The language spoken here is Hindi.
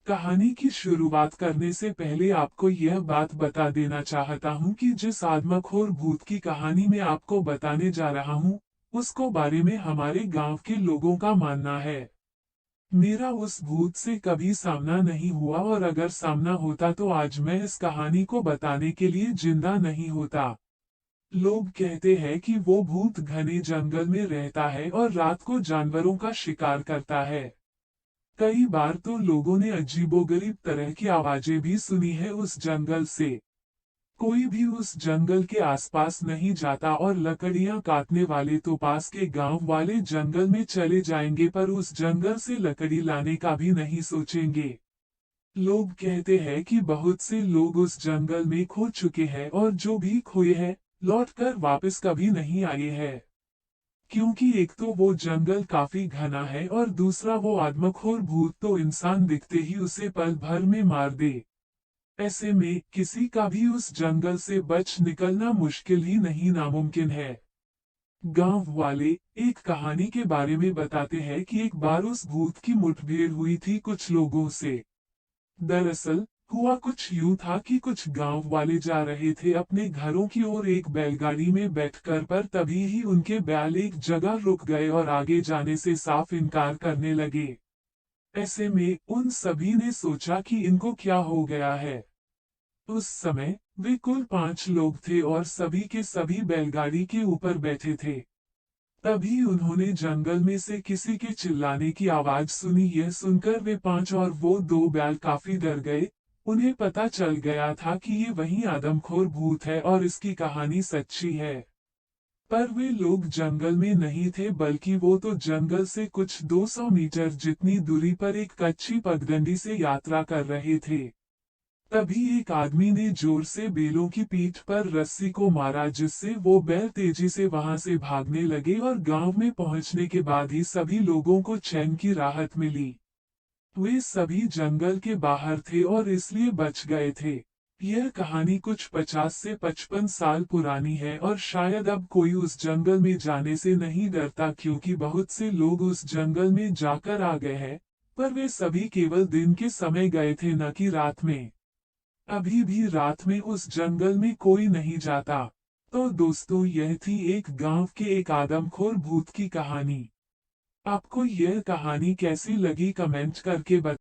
कहानी की शुरुआत करने से पहले आपको यह बात बता देना चाहता हूँ कि जिस आदमखोर भूत की कहानी मैं आपको बताने जा रहा हूँ, उसको बारे में हमारे गांव के लोगों का मानना है। मेरा उस भूत से कभी सामना नहीं हुआ और अगर सामना होता तो आज मैं इस कहानी को बताने के लिए जिंदा नहीं होता। लोग कहते हैं कि वो भूत घने जंगल में रहता है और रात को जानवरों का शिकार करता है। कई बार तो लोगों ने अजीबोगरीब तरह की आवाजें भी सुनी है उस जंगल से। कोई भी उस जंगल के आसपास नहीं जाता और लकड़ियां काटने वाले तो पास के गांव वाले जंगल में चले जाएंगे पर उस जंगल से लकड़ी लाने का भी नहीं सोचेंगे। लोग कहते हैं कि बहुत से लोग उस जंगल में खो चुके हैं और जो भी खोए हैं, लौटकर वापस कभी नहीं आए हैं। क्योंकि एक तो वो जंगल काफी घना है और दूसरा वो आदमखोर भूत तो इंसान दिखते ही उसे पल भर में मार दे। ऐसे में किसी का भी उस जंगल से बच निकलना मुश्किल ही नहीं नामुमकिन है। गांव वाले एक कहानी के बारे में बताते हैं कि एक बार उस भूत की मुठभेड़ हुई थी कुछ लोगों से। दरअसल हुआ कुछ यूं था कि कुछ गांव वाले जा रहे थे अपने घरों की ओर एक बैलगाड़ी में बैठकर पर तभी ही उनके बैल एक जगह रुक गए और आगे जाने से साफ इनकार करने लगे। ऐसे में उन सभी ने सोचा कि इनको क्या हो गया है। उस समय वे कुल 5 लोग थे और सभी के सभी बैलगाड़ी के ऊपर बैठे थे। तभी उन्होंने जंगल में से किसी के चिल्लाने की आवाज सुनी। यह सुनकर वे 5 और वो 2 बैल काफी डर गए। उन्हें पता चल गया था कि ये वही आदमखोर भूत है और इसकी कहानी सच्ची है। पर वे लोग जंगल में नहीं थे बल्कि वो तो जंगल से कुछ 200 मीटर जितनी दूरी पर एक कच्ची पगडंडी से यात्रा कर रहे थे। तभी एक आदमी ने जोर से बैलों की पीठ पर रस्सी को मारा जिससे वो बैल तेजी से वहां से भागने लगे और गांव में पहुंचने के बाद ही सभी लोगों को चैन की राहत मिली। वे सभी जंगल के बाहर थे और इसलिए बच गए थे। यह कहानी कुछ 50 से 55 साल पुरानी है और शायद अब कोई उस जंगल में जाने से नहीं डरता क्योंकि बहुत से लोग उस जंगल में जाकर आ गए हैं, पर वे सभी केवल दिन के समय गए थे न कि रात में। अभी भी रात में उस जंगल में कोई नहीं जाता। तो दोस्तों यह थी एक गांव के एक आदमखोर भूत की कहानी। आपको यह कहानी कैसी लगी कमेंट करके